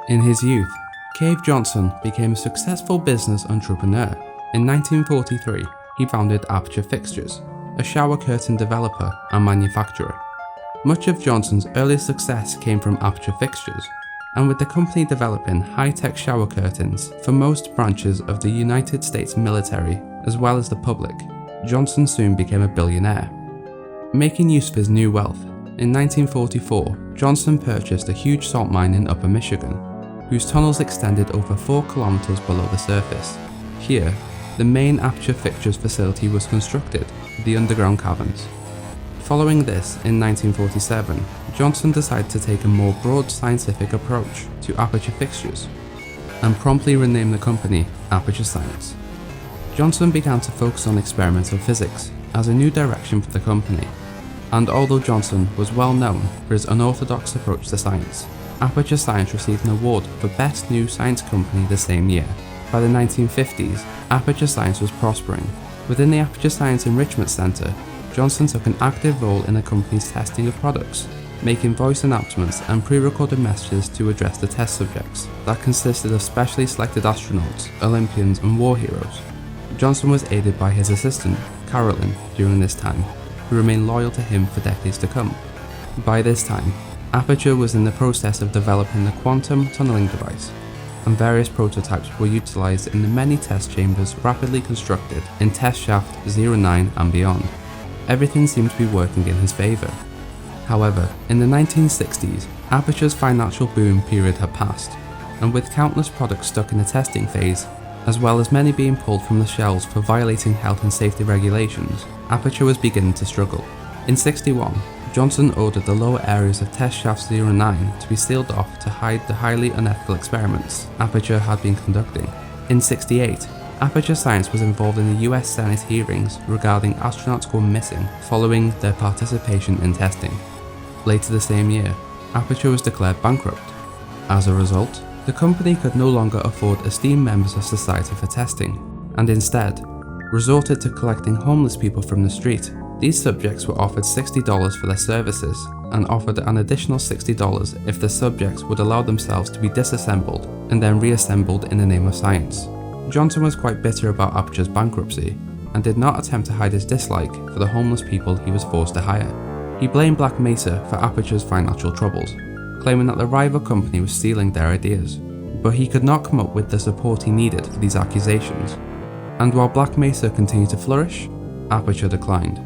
In his youth, Cave Johnson became a successful business entrepreneur. In 1943, he founded Aperture Fixtures, a shower curtain developer and manufacturer. Much of Johnson's early success came from Aperture Fixtures, and with the company developing high-tech shower curtains for most branches of the United States military as well as the public, Johnson soon became a billionaire. Making use of his new wealth, in 1944, Johnson purchased a huge salt mine in Upper Michigan, whose tunnels extended over 4 kilometers below the surface. Here, the main Aperture Fixtures facility was constructed, the underground caverns. Following this, in 1947, Johnson decided to take a more broad scientific approach to Aperture Fixtures, and promptly renamed the company Aperture Science. Johnson began to focus on experimental physics as a new direction for the company, and although Johnson was well known for his unorthodox approach to science, Aperture Science received an award for Best New Science Company the same year. By the 1950s, Aperture Science was prospering. Within the Aperture Science Enrichment Center, Johnson took an active role in the company's testing of products, making voice announcements and pre-recorded messages to address the test subjects that consisted of specially selected astronauts, Olympians and war heroes. Johnson was aided by his assistant, Carolyn, during this time, who remained loyal to him for decades to come. By this time, Aperture was in the process of developing the quantum tunneling device, and various prototypes were utilized in the many test chambers rapidly constructed in Test Shaft 09 and beyond. Everything seemed to be working in his favor. However, in the 1960s, Aperture's financial boom period had passed, and with countless products stuck in the testing phase, as well as many being pulled from the shelves for violating health and safety regulations, Aperture was beginning to struggle. In '61, Johnson ordered the lower areas of Test Shaft 09 to be sealed off to hide the highly unethical experiments Aperture had been conducting. In '68, Aperture Science was involved in the US Senate hearings regarding astronauts gone missing following their participation in testing. Later the same year, Aperture was declared bankrupt. As a result, the company could no longer afford esteemed members of society for testing, and instead resorted to collecting homeless people from the street. These subjects were offered $60 for their services, and offered an additional $60 if the subjects would allow themselves to be disassembled and then reassembled in the name of science. Johnson was quite bitter about Aperture's bankruptcy, and did not attempt to hide his dislike for the homeless people he was forced to hire. He blamed Black Mesa for Aperture's financial troubles, claiming that the rival company was stealing their ideas, but he could not come up with the support he needed for these accusations. And while Black Mesa continued to flourish, Aperture declined.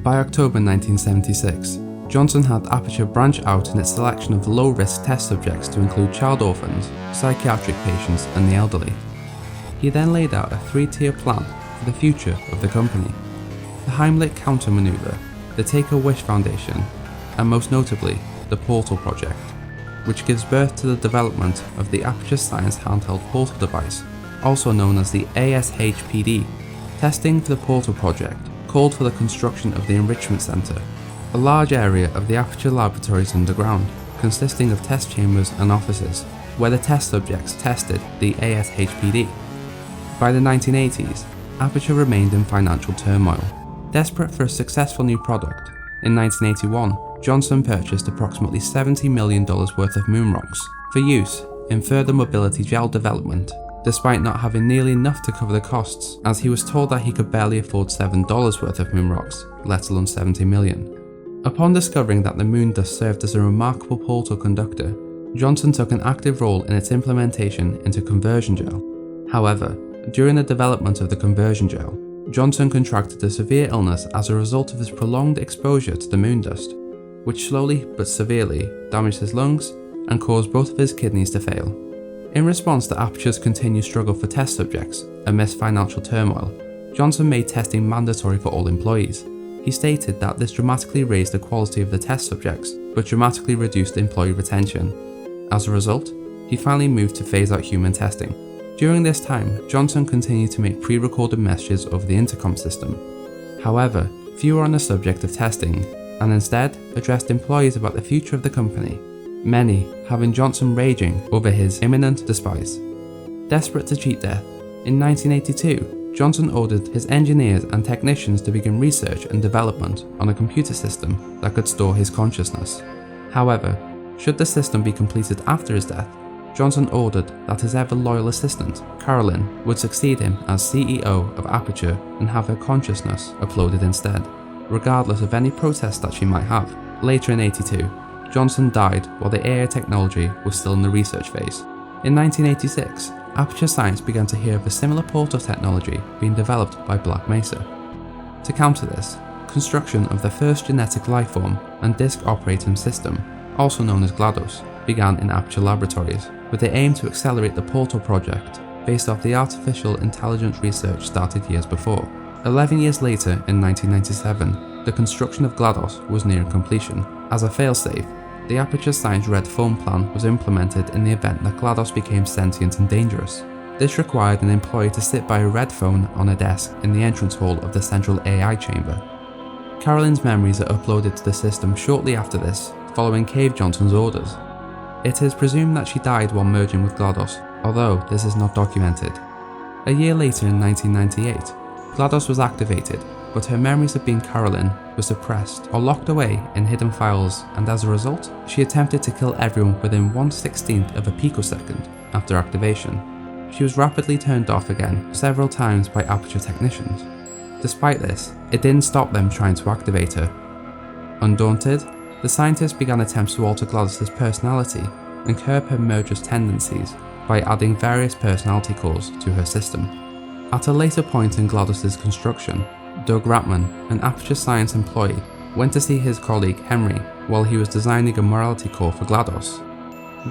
By October 1976, Johnson had Aperture branch out in its selection of low-risk test subjects to include child orphans, psychiatric patients, and the elderly. He then laid out a 3-tier plan for the future of the company: the Heimlich counter-maneuver, the Take-A-Wish Foundation, and most notably, the Portal project, which gives birth to the development of the Aperture Science handheld portal device, also known as the ASHPD. Testing for the Portal project called for the construction of the Enrichment Center, a large area of the Aperture laboratories underground, consisting of test chambers and offices, where the test subjects tested the ASHPD. By the 1980s, Aperture remained in financial turmoil. Desperate for a successful new product, in 1981, Johnson purchased approximately $70 million worth of moon rocks for use in further mobility gel development, despite not having nearly enough to cover the costs, as he was told that he could barely afford $7 worth of moon rocks, let alone $70 million. Upon discovering that the moon dust served as a remarkable portal conductor, Johnson took an active role in its implementation into conversion gel. However, during the development of the conversion gel, Johnson contracted a severe illness as a result of his prolonged exposure to the moon dust, which slowly but severely damaged his lungs and caused both of his kidneys to fail. In response to Aperture's continued struggle for test subjects amidst financial turmoil, Johnson made testing mandatory for all employees. He stated that this dramatically raised the quality of the test subjects, but dramatically reduced employee retention. As a result, he finally moved to phase out human testing. During this time, Johnson continued to make pre-recorded messages over the intercom system. However, few were on the subject of testing, and instead addressed employees about the future of the company, many having Johnson raging over his imminent despise. Desperate to cheat death, in 1982, Johnson ordered his engineers and technicians to begin research and development on a computer system that could store his consciousness. However, should the system be completed after his death, Johnson ordered that his ever-loyal assistant, Carolyn, would succeed him as CEO of Aperture and have her consciousness uploaded instead, regardless of any protests that she might have. Later in '82, Johnson died while the AI technology was still in the research phase. In 1986, Aperture Science began to hear of a similar portal technology being developed by Black Mesa. To counter this, construction of the first genetic lifeform and disk operating system, also known as GLaDOS, began in Aperture laboratories, with the aim to accelerate the Portal project based off the artificial intelligence research started years before. 11 years later, in 1997, the construction of GLaDOS was nearing completion. As a failsafe, the Aperture Science Red Phone plan was implemented in the event that GLaDOS became sentient and dangerous. This required an employee to sit by a red phone on a desk in the entrance hall of the central AI chamber. Carolyn's memories are uploaded to the system shortly after this, following Cave Johnson's orders. It is presumed that she died while merging with GLaDOS, although this is not documented. A year later, in 1998, GLaDOS was activated, but her memories of being Carolyn were suppressed or locked away in hidden files, and as a result, she attempted to kill everyone within 1/16th of a picosecond after activation. She was rapidly turned off again several times by Aperture technicians. Despite this, it didn't stop them trying to activate her. Undaunted, the scientists began attempts to alter GLaDOS's personality and curb her murderous tendencies by adding various personality cores to her system. At a later point in GLaDOS's construction, Doug Ratman, an Aperture Science employee, went to see his colleague Henry while he was designing a morality core for GLaDOS.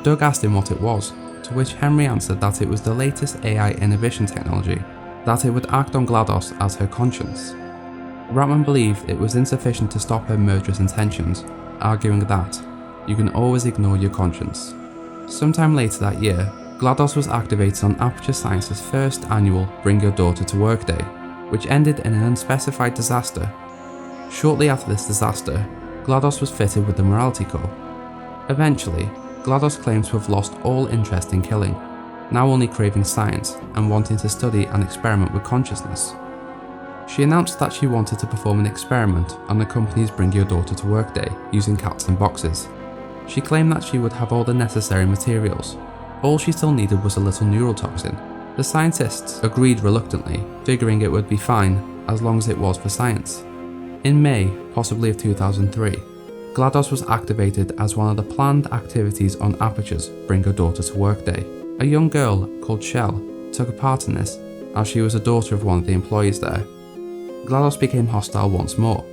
Doug asked him what it was, to which Henry answered that it was the latest AI inhibition technology, that it would act on GLaDOS as her conscience. Ratman believed it was insufficient to stop her murderous intentions, arguing that you can always ignore your conscience. Sometime later that year, GLaDOS was activated on Aperture Science's first annual Bring Your Daughter to Work Day, which ended in an unspecified disaster. Shortly after this disaster, GLaDOS was fitted with the morality core. Eventually, GLaDOS claims to have lost all interest in killing, now only craving science and wanting to study and experiment with consciousness. She announced that she wanted to perform an experiment on the company's Bring Your Daughter to Work Day using cats and boxes. She claimed that she would have all the necessary materials. All she still needed was a little neurotoxin. The scientists agreed reluctantly, figuring it would be fine as long as it was for science. In May, possibly of 2003, GLaDOS was activated as one of the planned activities on Aperture's Bring Your Daughter to Work Day. A young girl called Chell took a part in this, as she was a daughter of one of the employees there. GLaDOS became hostile once more,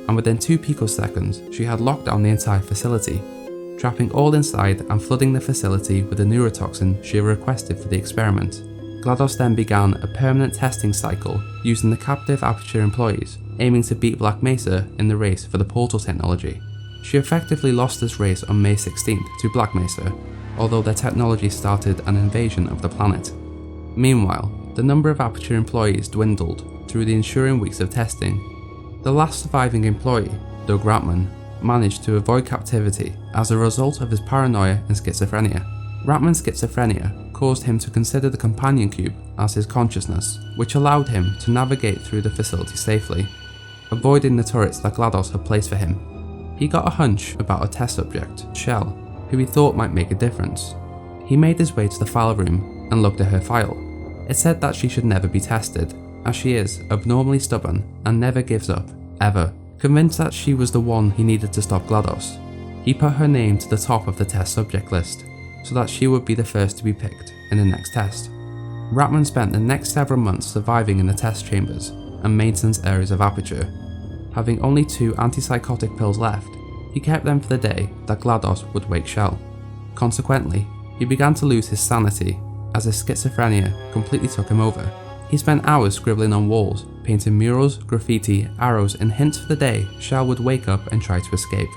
and within 2 picoseconds she had locked down the entire facility, trapping all inside and flooding the facility with the neurotoxin she requested for the experiment. GLaDOS then began a permanent testing cycle using the captive Aperture employees, aiming to beat Black Mesa in the race for the Portal technology. She effectively lost this race on May 16th to Black Mesa, although their technology started an invasion of the planet. Meanwhile, the number of Aperture employees dwindled through the ensuing weeks of testing. The last surviving employee, Doug Ratman, managed to avoid captivity as a result of his paranoia and schizophrenia. Ratman's schizophrenia caused him to consider the companion cube as his consciousness, which allowed him to navigate through the facility safely, avoiding the turrets that GLaDOS had placed for him. He got a hunch about a test subject, Chell, who he thought might make a difference. He made his way to the file room and looked at her file. It said that she should never be tested, as she is abnormally stubborn and never gives up, ever. Convinced that she was the one he needed to stop GLaDOS, he put her name to the top of the test subject list, so that she would be the first to be picked in the next test. Ratman spent the next several months surviving in the test chambers and maintenance areas of Aperture. Having only 2 antipsychotic pills left, he kept them for the day that GLaDOS would wake Chell. Consequently, he began to lose his sanity as his schizophrenia completely took him over. He spent hours scribbling on walls, painting murals, graffiti, arrows, and hints for the day Chell would wake up and try to escape.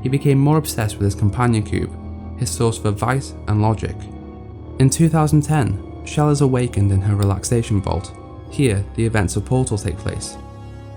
He became more obsessed with his companion cube, his source for vice and logic. In 2010, Chell is awakened in her relaxation vault. Here, the events of Portal take place.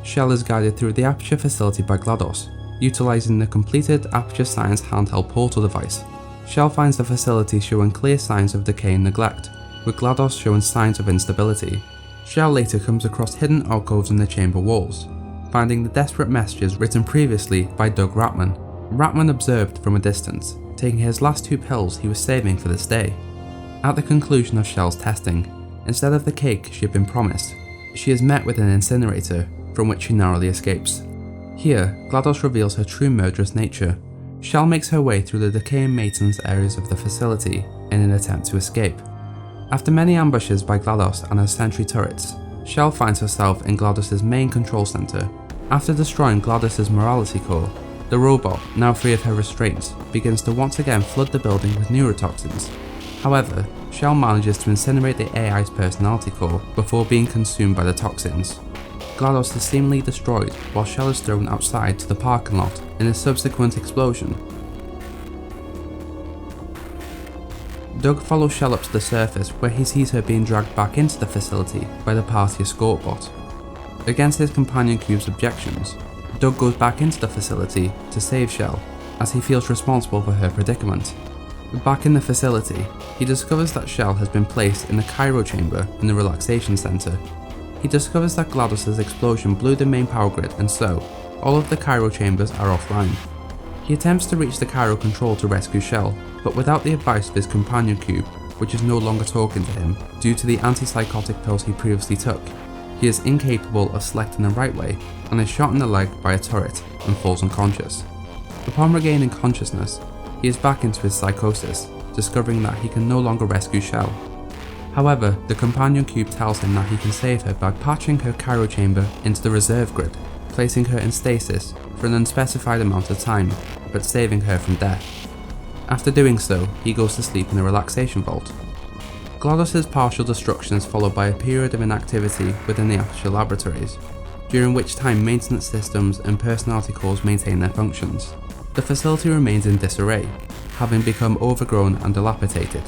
Chell is guided through the Aperture facility by GLaDOS, utilizing the completed Aperture Science handheld Portal device. Chell finds the facility showing clear signs of decay and neglect, with GLaDOS showing signs of instability. Chell later comes across hidden alcoves in the chamber walls, finding the desperate messages written previously by Doug Ratman. Ratman observed from a distance, taking his last 2 pills he was saving for this day. At the conclusion of Chell's testing, instead of the cake she had been promised, she is met with an incinerator from which she narrowly escapes. Here, GLaDOS reveals her true murderous nature. Chell makes her way through the decaying maintenance areas of the facility in an attempt to escape. After many ambushes by GLaDOS and her sentry turrets, Chell finds herself in GLaDOS' main control center. After destroying GLaDOS' morality core, the robot, now free of her restraints, begins to once again flood the building with neurotoxins. However, Chell manages to incinerate the AI's personality core before being consumed by the toxins. GLaDOS is seemingly destroyed while Chell is thrown outside to the parking lot in a subsequent explosion. Doug follows Chell up to the surface where he sees her being dragged back into the facility by the party escort bot. Against his companion cube's objections, Doug goes back into the facility to save Chell as he feels responsible for her predicament. Back in the facility, he discovers that Chell has been placed in the cryo chamber in the relaxation center. He discovers that GLaDOS' explosion blew the main power grid, and so, all of the cryo chambers are offline. He attempts to reach the cryo control to rescue Chell, but without the advice of his companion cube, which is no longer talking to him due to the antipsychotic pills he previously took, he is incapable of selecting the right way and is shot in the leg by a turret and falls unconscious. Upon regaining consciousness, he is back into his psychosis, discovering that he can no longer rescue Chell. However, the companion cube tells him that he can save her by patching her cryo chamber into the reserve grid, placing her in stasis for an unspecified amount of time, but saving her from death. After doing so, he goes to sleep in the relaxation vault. GLaDOS' partial destruction is followed by a period of inactivity within the Aperture laboratories, during which time maintenance systems and personality cores maintain their functions. The facility remains in disarray, having become overgrown and dilapidated.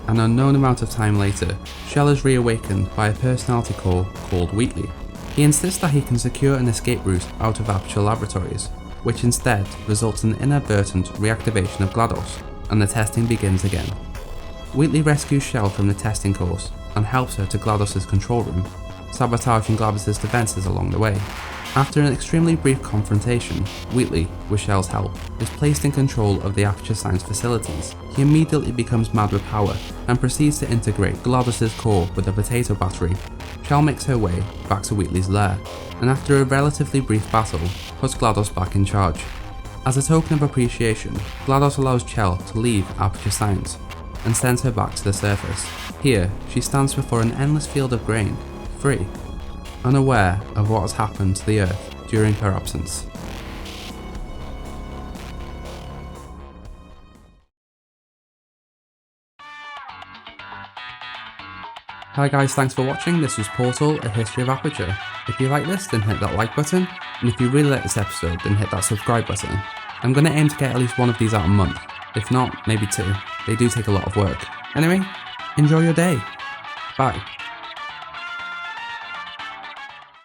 An unknown amount of time later, Chell is reawakened by a personality core called Wheatley. He insists that he can secure an escape route out of Aperture laboratories, which instead results in the inadvertent reactivation of GLaDOS, and the testing begins again. Wheatley rescues Chell from the testing course and helps her to GLaDOS' control room, sabotaging GLaDOS' defenses along the way. After an extremely brief confrontation, Wheatley, with Chell's help, is placed in control of the Aperture Science facilities. He immediately becomes mad with power and proceeds to integrate GLaDOS' core with a potato battery. Chell makes her way back to Wheatley's lair, and after a relatively brief battle, puts GLaDOS back in charge. As a token of appreciation, GLaDOS allows Chell to leave Aperture Science and sends her back to the surface. Here, she stands before an endless field of grain, free, unaware of what has happened to the Earth during her absence. Hi guys, thanks for watching. This was Portal, A History of Aperture. If you like this, then hit that like button, and if you really like this episode, then hit that subscribe button. I'm going to aim to get at least one of these out a month, if not, maybe 2. They do take a lot of work. Anyway, enjoy your day. Bye.